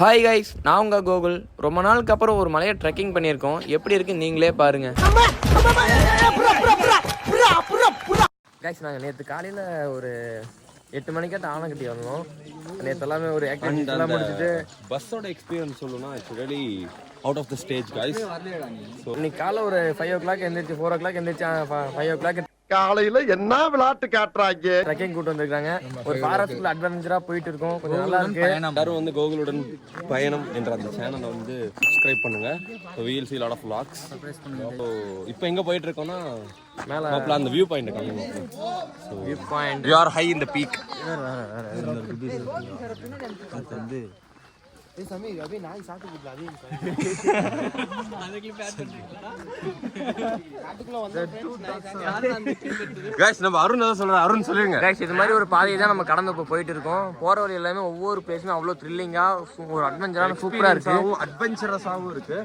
Hi guys, நான் உங்கள் கோகுல். ரொம்ப நாளுக்கு அப்புறம் ஒரு மலையை ட்ரெக்கிங் பண்ணியிருக்கோம். எப்படி இருக்கு நீங்களே பாருங்க. கைஸ், நாங்கள் நேற்று காலையில் ஒரு 8 மணிக்காட்ட ஆனக்கட்டி வந்தோம். நேற்று எல்லாமே ஒரு ஆக்டிவிட்டிஸ் எல்லாம் முடிச்சுட்டு பஸ்ஸோட எக்ஸ்பீரியன்ஸ் சொல்லணும்னா it's really out of the stage guys. இன்னைக்கு காலைல ஒரு 5 o'clock எந்திரிச்சு 4 o'clock எந்திரிச்சு 5 o'clock காலையில என்ன விளையாட்டு காட்டுறாங்க. ட்ரெக்கிங் கூட்டு வந்திருக்காங்க. ஒரு ஃபாரஸ்ட்குள்ள அட்வென்ச்சரா போயிட்டு இருக்கோம். கொஞ்சம் நல்லா இருக்கு. எல்லாரும் வந்து கோகுலுடன் பயணம் என்ற அந்த சேனலை வந்து சப்ஸ்கிரைப் பண்ணுங்க. we will see a lot of vlogs. So இப்போ எங்க போயிட்டு இருக்கோம்னா மேல அந்த வியூ பாயிண்ட் காணுங்க. So view point you are high in the peak. வந்து ஏய் சமீ அப்படியே நாய் சாப்பிட்டு போடல. அதே கிளிப் ஆட் பண்ணிட்டீங்களா? காட்டுக்குள்ள வந்து गाइस நம்ம அருண் தான் சொல்றாரு. அருண் சொல்லுங்க. गाइस, இது மாதிரி ஒரு பாதையை தான் நம்ம கடந்து போயிட்டு இருக்கோம். போற வழி எல்லாமே ஒவ்வொரு பிளேஸுமே அவ்வளோ த்ரில்லிங்கா ஒரு அட்வென்ச்சரான சூப்பரா இருக்கு. அட்வென்ச்சரஸாவும் இருக்கு.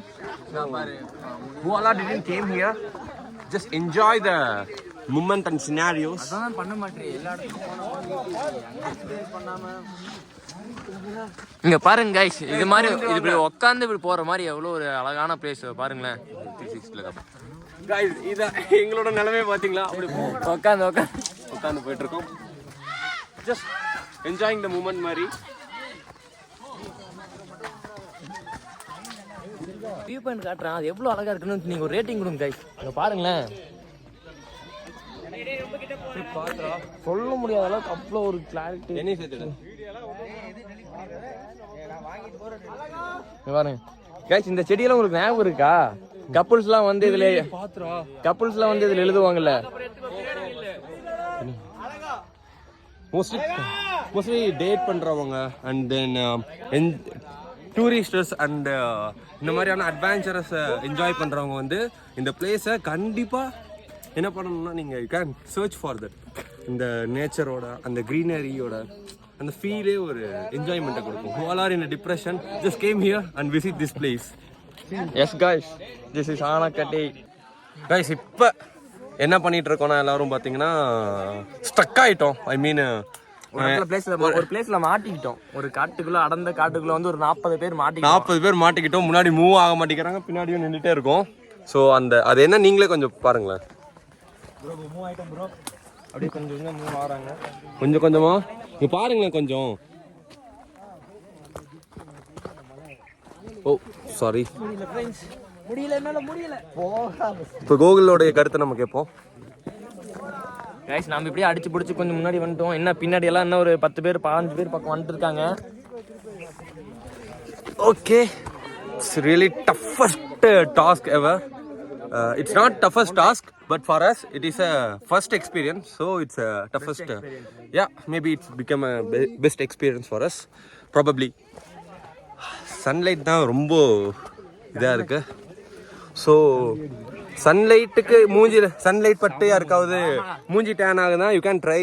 பாரு, who all didn't came here just enjoy the moment and scenarios. அதான் பண்ண மாட்டேன். எல்லா இடத்துக்கும் எக்ஸ்பீரியன்ஸ் பண்ணாம இங்க பாருங்க गाइस, இது மாதிரி இப்படி உட்கார்ந்து இப்படி போற மாதிரி எவ்வளவு ஒரு அழகான பிளேஸ் பாருங்களேன். 360 गाइस இத எங்களோட நிலைமை பாத்தீங்களா? அப்படி உட்கார்ந்து போயிட்டு இருக்கோம். just enjoying the moment மாதிரி. வியூ பாயிண்ட் காட்டுறேன். அது எவ்வளவு அழகா இருக்குன்னு நீங்க ஒரு ரேட்டிங் கொடுங்க गाइस. அங்க பாருங்களேன். சொல்ல முடியாத அளவுக்கு அவ்வளோ ஒரு கிளாரிட்டி. என்ன சேர்த்துடு பாருங்க गाइस, இந்த செடியெல்லாம் உங்களுக்கு ஞாபகம் இருக்கா? கப்புள்ஸ்லாம் வந்து இதுல எழுதுவாங்கல்ல. மோஸ்ட்லி டேட் பண்றவங்க அண்ட் தென் டூரிஸ்டர்ஸ் அண்ட் இந்த மாதிரியான அட்வென்ச்சரஸ் என்ஜாய் பண்றவங்க வந்து இந்த பிளேஸை கண்டிப்பா என்ன பண்ணணும்னா நீங்க you can search for that. இந்த நேச்சரோட அந்த க்ரீனரியோட அந்த ஃபீலே ஒரு என்ஜாய்மெண்ட்டை கொடுக்கும். who all are in a depression just came here and visit this place. Yes guys, this is Anaikatti. guys இப்போ என்ன பண்ணிட்டு இருக்கோம்னா எல்லாரும் பாத்தீங்கன்னா ஸ்டக் ஆயிட்டோம். ஐ மீன் ஒரு பிளேஸ்ல மாட்டிக்கிட்டோம். ஒரு காட்டுக்குள்ள அடர்ந்த காட்டுக்குள்ள வந்து ஒரு 40 பேர் மாட்டிக்கிட்டோம். முன்னாடி மூவ் ஆக மாட்டேங்கிறாங்க, பின்னாடியும் நின்றுட்டே இருக்கோம். ஸோ அது என்ன நீங்களே கொஞ்சம் பாருங்களேன். அப்படியே கொஞ்சம் மூவ் ஆறாங்க. கொஞ்சம் கொஞ்சமா இங்க பாருங்களேன் கொஞ்சம். ஓ சாரி, முடியல. இப்போ கோகுலோடைய கருத்தை நம்ம கேட்போம். गाइस, நாம இப்படியே அடிச்சு பிடிச்சி கொஞ்சம் முன்னாடி வந்துட்டோம். என்ன பின்னாடி எல்லாம் இன்னும் ஒரு 10 பேர் 15 பேர் பக்கம் வந்துட்டு இருக்காங்க. Okay, it's really toughest task ever. It's not toughest task, but for us it is a first experience, so it's a toughest. Yeah, maybe it's become a best experience for us probably. Sunlight தான் ரொம்ப இதா இருக்கு. So சன்லைட்டுக்கு sunlight பட்டு யாருக்காவது மூஞ்சி tan ஆகுதுன்னா you can try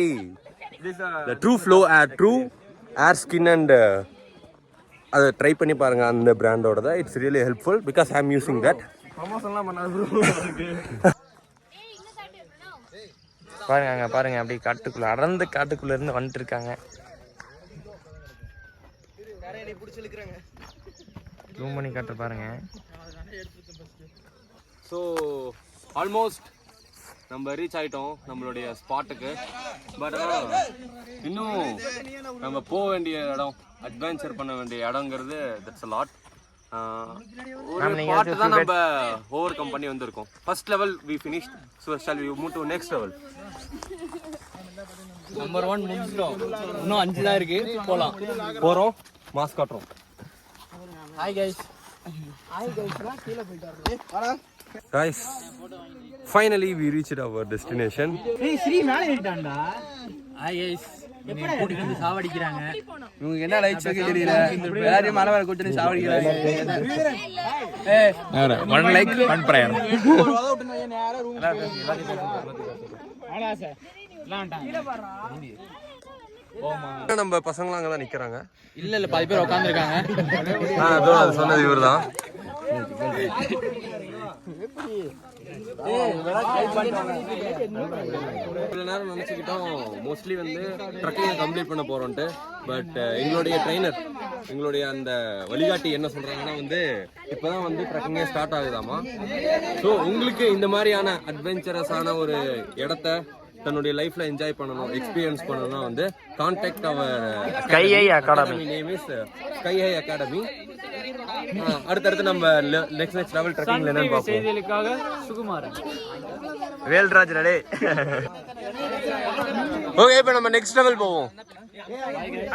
the true flow true air skin and அதை try பண்ணி பாருங்க. அந்த பிராண்டோட தான் it's really helpful because I ஆம் யூசிங் தட். பாருங்க அப்படி காட்டுக்குள்ள அடர்ந்த காட்டுக்குள்ள இருந்து வந்துட்டு இருக்காங்க. ஜூம் பண்ணி காட்டு பாருங்க. ஸோ ஆல்மோஸ்ட் நம்ம ரீச் ஆகிட்டோம் நம்மளுடைய ஸ்பாட்டுக்கு. பட் இன்னும் நம்ம போக வேண்டிய இடம், அட்வென்ச்சர் பண்ண வேண்டிய இடங்கிறது தட்ஸ் அ லாட். ஒரு பார்ட் தான் நம்ம ஓவர் கம் பண்ணி வந்திருக்கோம். First level we finished. So shall we move to next level. Number 1 முடிச்சிட்டோம். இன்னும் 5 தான் இருக்கு. போறோம் மாஸ்க் காட்டுறோம். Hi guys. கீழ போயிட்டாரு. Guys, finally we reached our destination. ஏய் ஸ்ரீ மேலே ஏறிட்டான்டா. ஹாய் गाइस, என்ன கூட்டிட்டு வந்து சாவடிக்கிறாங்க. இவங்க என்ன லைக்ஸ் வைக்க தெரியல. எல்லாரையும் மலை மேல கூட்டிட்டு வந்து சாவடிக்கிறாங்க. ஏய் 1 லைக் 1 prayer. நம்ம பசங்களாம் அங்கதான் நிக்கிறாங்க. இல்ல பாதி பேர் உட்கார்ந்திருக்காங்க. அது சொன்னது இவர்தான். இவ்வளோ நேரம் நினச்சிக்கிட்டோம் மோஸ்ட்லி வந்து ட்ரக்கிங்கை கம்ப்ளீட் பண்ண போகிறோன்ட்டு. பட் எங்களுடைய ட்ரைனர், எங்களுடைய அந்த வழிகாட்டி என்ன சொல்கிறாங்கன்னா வந்து இப்போ தான் வந்து ட்ரக்கிங்கே ஸ்டார்ட் ஆகுதாமா. ஸோ உங்களுக்கு இந்த மாதிரியான அட்வென்ச்சரஸான ஒரு இடத்த தன்னுடைய லைஃப்ல என்ஜாய் பண்ணணும், எக்ஸ்பீரியன்ஸ் பண்ணணும்னா வந்து contact our Skyhigh Academy. Name is Skyhigh Academy. அடுத்தடுத்து நம்ம நெக்ஸ்ட் லெவல் ட்ரெக்கிங்ல என்னன்னு பார்ப்போம். செய்திகளுக்காக சுகுமாரன், வேல்ராஜ் ரெடி. ஓகே, இப்போ நம்ம நெக்ஸ்ட் லெவல் போவோம்.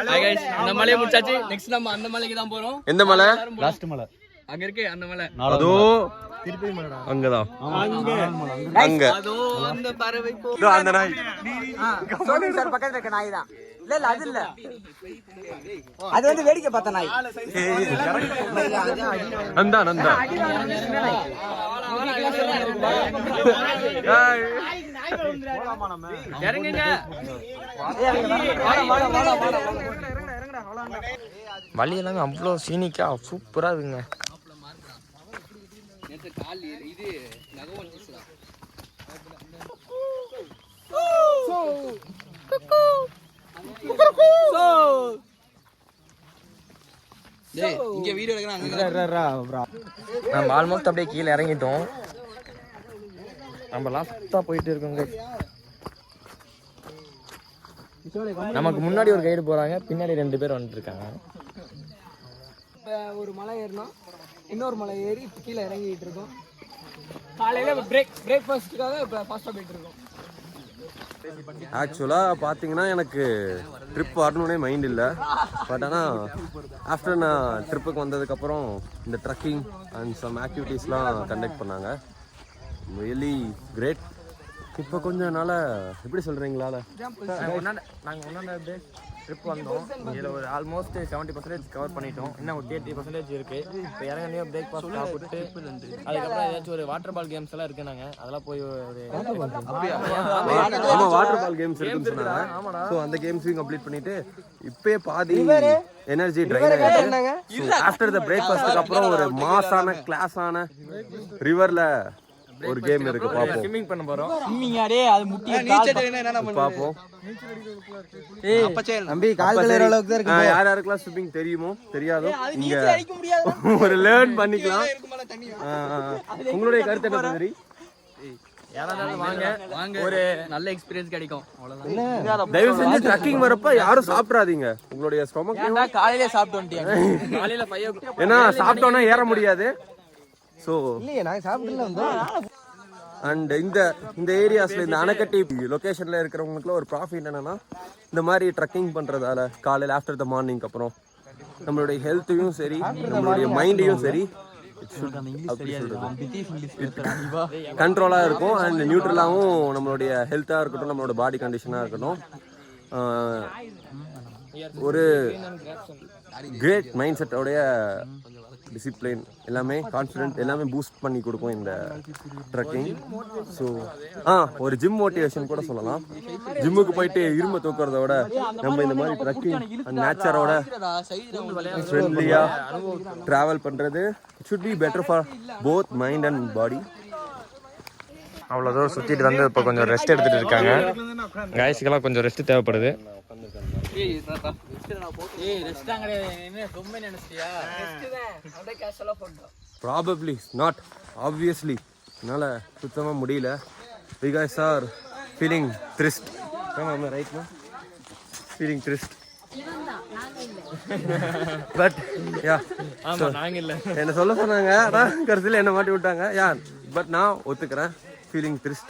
ஹாய் गाइस, இந்த மலையை முடிச்சாச்சு. நெக்ஸ்ட் நம்ம அந்த மலைக்கு தான் போறோம். எந்த மலை? லாஸ்ட் மலை அங்க இருக்கு. அந்த மலை அதோ திருப்பி மலைடா. அங்கதான் அங்க அதோ அந்த பறவை போ. அந்த நாய் சோனிங் சார் பக்கத்துல இருக்க நாய் தான். இல்ல இல்ல அது இல்ல, அது வந்து வேடிக்கை பார்த்த நாய். நந்தா நந்தா இறங்குங்க. வழி எல்லாமே அவ்வளோ சீனிக்கா சூப்பரா இருக்குங்க. இது நகவல் பீஸ்டா. டேய் இங்க வீடியோ எடுக்கறாங்க. நம்ம ஆல்மோஸ்ட் அப்படியே கீழே இறங்கிட்டோம். நம்ம லாஸ்டா போயிட்டு இருக்கோங்க. நமக்கு முன்னாடி ஒரு கைடு போறாங்க, பின்னாடி 2 பேர் வந்துட்டு இருக்காங்க. ஒரு மலை ஏறினோம், இன்னொரு மலை ஏறி இப்போ கீழே இறங்கிட்டு இருக்கோம். காலையில் பிரேக்ஃபாஸ்ட்டுக்காக இப்போ ஃபாஸ்ட்டாக போயிட்டு இருக்கோம். ஆக்சுவலாக பார்த்தீங்கன்னா எனக்கு ட்ரிப் வரணுன்னே மைண்ட் இல்லை. பட் ஆனால் ஆஃப்டர் நான் ட்ரிப்புக்கு வந்ததுக்கப்புறம் இந்த ட்ரக்கிங் அண்ட் சம் ஆக்டிவிட்டீஸ்லாம் கண்டக்ட் பண்ணாங்க. Really great. இப்போ கொஞ்சம் நாள் எப்படி சொல்கிறீங்களா, நாங்கள் ஒன்றாவது ட்ரிப் வந்தோம். இதில் ஒரு ஆல்மோஸ்ட் 70% கவர் பண்ணிட்டோம். இன்னும் ஒரு 80% இருக்கு. இப்போ இறங்கினே பிரேக்ஃபாஸ்ட் சாப்பிட்டு அதுக்கப்புறம் ஏதாச்சும் ஒரு வாட்டர் பால் கேம்ஸ் எல்லாம் இருக்கு. நாங்கள் அதெல்லாம் போய் ஒரு ஆமாம் வாட்டர் பால் கேம்ஸ் இருக்குன்னு சொன்னாங்க. ஸோ அந்த கேம்ஸையும் கம்ப்ளீட் பண்ணிட்டு இப்போயே பாதி எனர்ஜி ட்ரைன் ஆகிடுச்சு. ஆஃப்டர் த பிரேக்ஃபாஸ்ட்டுக்கு அப்புறம் ஒரு மாஸான கிளாஸான ரிவரில் ஒரு கேம் இருக்கு, பாப்போம். ஸ்விம்மிங் பண்ண போறோம். அது முட்டியை பாப்போம். தம்பி கால் கழுவுற அளவுக்கு தான் இருக்கு. யார் யாருக்கெல்லாம் ஸ்விம்மிங் தெரியுமோ தெரியாதோ இங்க ஒரு லேர்ன் பண்ணிக்கலாம். உங்களுடைய கருத்து என்ன மாதிரி? வாங்க ஒரு நல்ல எக்ஸ்பீரியன்ஸ் கிடைக்கும். அவ்வளவுதான். தயவு செஞ்சு ட்ரக்கிங் வரப்ப யாரும் சாப்பிடாதீங்க. உங்களுடைய ஸ்டொமக் காலையிலே சாப்பிட்டு வந்துட்டியா? காலையில 5 ஏன்னா சாப்பிட்டோன்னா ஏற முடியாது. ஸோ இல்லையே நாங்கள் சாப்பிட்டுல வந்தோம். அண்ட் இந்த ஏரியாஸில் இந்த அணைக்கட்டி லொக்கேஷனில் இருக்கிறவங்களுக்குலாம் ஒரு ப்ராஃபிட் என்னென்னா, இந்த மாதிரி ட்ரக்கிங் பண்ணுறதால காலையில் ஆஃப்டர் த மார்னிங் அப்புறம் நம்மளுடைய ஹெல்த்தையும் சரி நம்மளுடைய மைண்டையும் சரி கண்ட்ரோலாக இருக்கும். அண்ட் நியூட்ரலாகவும் நம்மளுடைய ஹெல்த்தாக இருக்கட்டும், நம்மளோட பாடி கண்டிஷனாக இருக்கட்டும், ஒரு கிரேட் மைண்ட் செட்டோடைய டிசிப்ளின் எல்லாமே கான்ஃபிடென்ட் எல்லாமே பூஸ்ட் பண்ணி கொடுக்கும் இந்த ட்ரக்கிங். ஸோ ஒரு ஜிம் மோட்டிவேஷன் கூட சொல்லலாம். ஜிம்முக்கு போயிட்டு இரும்பு தூக்குறத விட நம்ம இந்த மாதிரி ட்ரக்கிங் அந்த நேச்சரோட ஃப்ரெண்ட்லியாக ட்ராவல் பண்ணுறது it should be better for both mind and body. அவ்வளோ தூரம் சுற்றிட்டு வந்து இப்போ கொஞ்சம் ரெஸ்ட் எடுத்துகிட்டு இருக்காங்க. காய்ஸ்க்கெல்லாம் கொஞ்சம் ரெஸ்ட் தேவைப்படுது. ப்ராபப்ளி நாட் ஆப்வியஸ்லி என்னால் சுத்தமாக முடியல. We guys are feeling thirst. ஆமாம் ரைட்னா ஃபீலிங் thirst. பட் யா நாங்கள் இல்லை என்ன சொல்ல சொன்னாங்க, ஆனால் கடைசியில் என்ன மாட்டி விட்டாங்க. யா பட் நான் ஒத்துக்கிறேன், ஃபீலிங் thirst.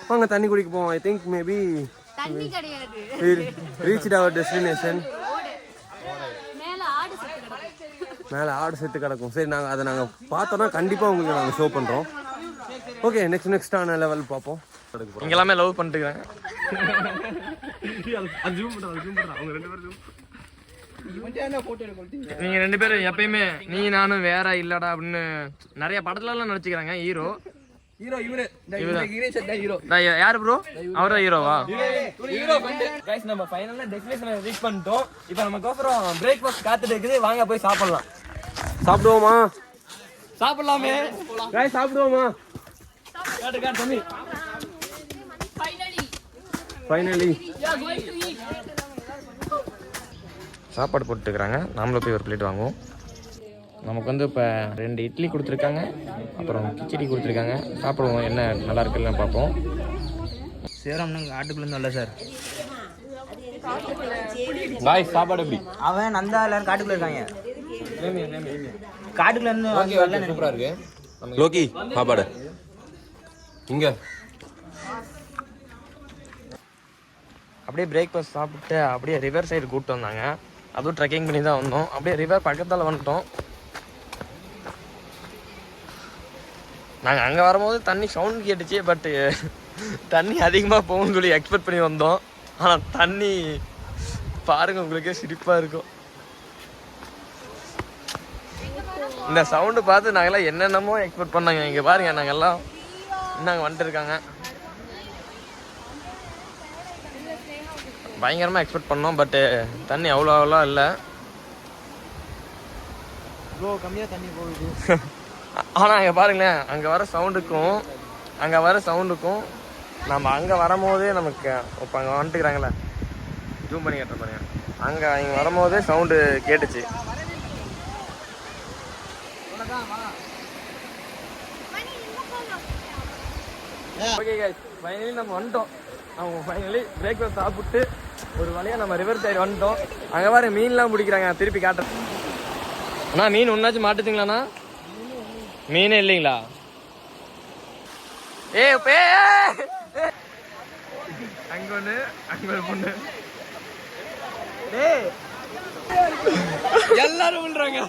வாங்க தண்ணி குடிக்க போவோம். I think maybe reached our destination. மேலே ஆடு செத்து கிடக்கும். சரி நாங்கள் பார்த்தோன்னா கண்டிப்பாக உங்களுக்கு நாங்கள் ஷோ பண்ணுறோம். ஓகே நெக்ஸ்டான லெவல் பார்ப்போம். இங்கே எல்லாமே லவ் பண்ணிட்டுருக்காங்க. நீங்கள் 2 பேரும் எப்பயுமே நீ நானும் வேற இல்லடா அப்படின்னு நிறைய படத்துலலாம் நடிச்சுக்கிறாங்க. ஹீரோ யாரு ப்ரோ? அவரா ஹீரோவா? கைஸ் நம்ம ஃபைனலா டெஸ்டினேஷன் ரீச் பண்ணிட்டோம். இப்போ நமக்கு அப்புறம் பிரேக்ஃபாஸ்ட் காத்துட்டு இருக்குது. வாங்க போய் சாப்பிடலாம். சாப்பிடுவோமா? சாப்பிடலாமே. கைஸ் சாப்பிடுவோமா? ஃபைனலி சாப்பாடு போட்டுக்கிறாங்க. நாமளும் போய் ஒரு பிளேட் வாங்குவோம். நமக்கு வந்து இப்போ 2 இட்லி கொடுத்துருக்காங்க, அப்புறம் கிச்சடி கொடுத்துருக்காங்க. சாப்பிடுவோம், என்ன நல்லா இருக்குன்னு பார்ப்போம். சேரம்னு காட்டுக்குள்ளேருந்து வரல சார். காய்ஸ் சாப்பாடு எப்படி? அவன் நந்தா எல்லாரும் காட்டுக்குள்ள இருக்காங்க. காட்டுக்குள்ள இருந்து சூப்பரா இருக்கு. லோகி சாப்பாடு இங்க அப்படியே பிரேக்ஃபாஸ்ட் சாப்பிட்டு அப்படியே ரிவர் சைடு கூப்பிட்டு வந்தாங்க. அதுவும் ட்ரெக்கிங் பண்ணி தான் வந்தோம். அப்படியே ரிவர் பக்கத்தால் வந்துட்டோம். நாங்கள் அங்கே வரும்போது தண்ணி சவுண்ட் கேட்டுச்சு. பட்டு தண்ணி அதிகமாக போகும்னு சொல்லி எக்ஸ்பெக்ட் பண்ணி வந்தோம். ஆனால் தண்ணி பாருங்க, உங்களுக்கே சிரிப்பாக இருக்கும். இந்த சவுண்டு பார்த்து நாங்கள்லாம் என்னென்னமோ எக்ஸ்பெக்ட் பண்ணாங்க. இங்கே பாருங்க, நாங்கள்லாம் நாங்கள் வந்துட்டு இருக்காங்க. பயங்கரமாக எக்ஸ்பெக்ட் பண்ணோம். பட்டு தண்ணி அவ்வளோ இல்லை. இவ்வளோ கம்மியாக தண்ணி போகுது. ஆனால் அங்கே பாருங்களேன், அங்கே வர சவுண்டுக்கும் நம்ம அங்கே வரும்போதே நமக்கு இப்போ அங்கே வந்துட்டுக்கிறாங்களே, ஜூம் பண்ணி கட்டுற பாருங்க, அங்கே இங்கே வரும்போதே சவுண்டு கேட்டுச்சு. ஓகே கைஸ், ஃபைனலி நம்ம வந்துட்டோம். அவங்க ஃபைனலி பிரேக்ஃபாஸ்ட் சாப்பிட்டு ஒரு வழியாக நம்ம ரிவர் சைடு வந்துட்டோம். அங்கே வர மீன்லாம் பிடிக்கிறாங்க. திருப்பி காட்டுறேன். அண்ணா மீன் ஒன்றாச்சும் மாட்டுச்சிங்களாண்ணா? மீனே இல்லைங்களா? அங்க ஒண்ணு, அங்க ஒரு பொண்ணு. எல்லாரும் பண்றாங்க.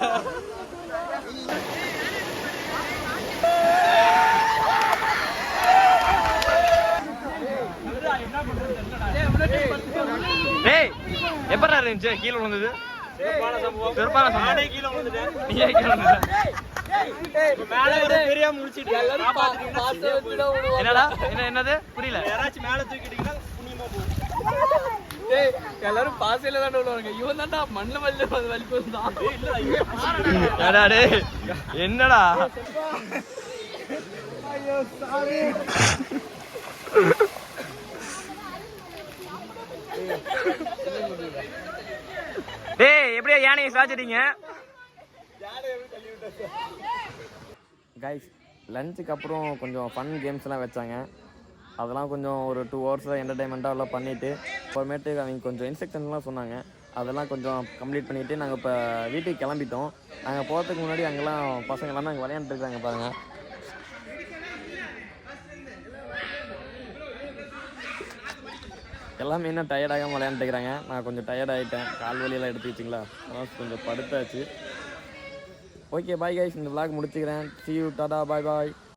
எப்படா இருந்துச்சு கீழே விழுந்தது? என்னது புரியல? எல்லாரும் பாசையில தான் விடுவாங்க. இவன் தான்டா மண்ணு வலிப்பு தான். என்னடா டேய், எப்படியா யானையை சாச்சிட்டீங்க கைஸ்? லஞ்சுக்கு அப்புறம் கொஞ்சம் ஃபன் கேம்ஸ்லாம் வச்சாங்க. அதெல்லாம் கொஞ்சம் ஒரு 2 ஹவர்ஸ் என்டர்டைன்மெண்ட்டாக எல்லாம் பண்ணிவிட்டு அப்புறமேட்டு அவங்க கொஞ்சம் இன்ஸ்ட்ரக்ஷன்லாம் சொன்னாங்க. அதெல்லாம் கொஞ்சம் கம்ப்ளீட் பண்ணிவிட்டு நாங்கள் இப்போ வீட்டுக்கு கிளம்பிட்டோம். நாங்கள் போகிறதுக்கு முன்னாடி அங்கெல்லாம் பசங்க எல்லாமே அங்கே விளையாண்டுருக்காங்க பாருங்கள். எல்லாமே என்ன டயர்டாகாமல் விளையாண்டுக்கிறாங்க. நான் கொஞ்சம் டயர்ட் ஆகிட்டேன், கால் வலியெல்லாம் எடுத்து வச்சிங்களா, அதனால் கொஞ்சம் படுத்தாச்சு. ஓகே பாய் கைஸ், இந்த vlog முடிச்சுக்கிறேன். see you, Tata, bye bye.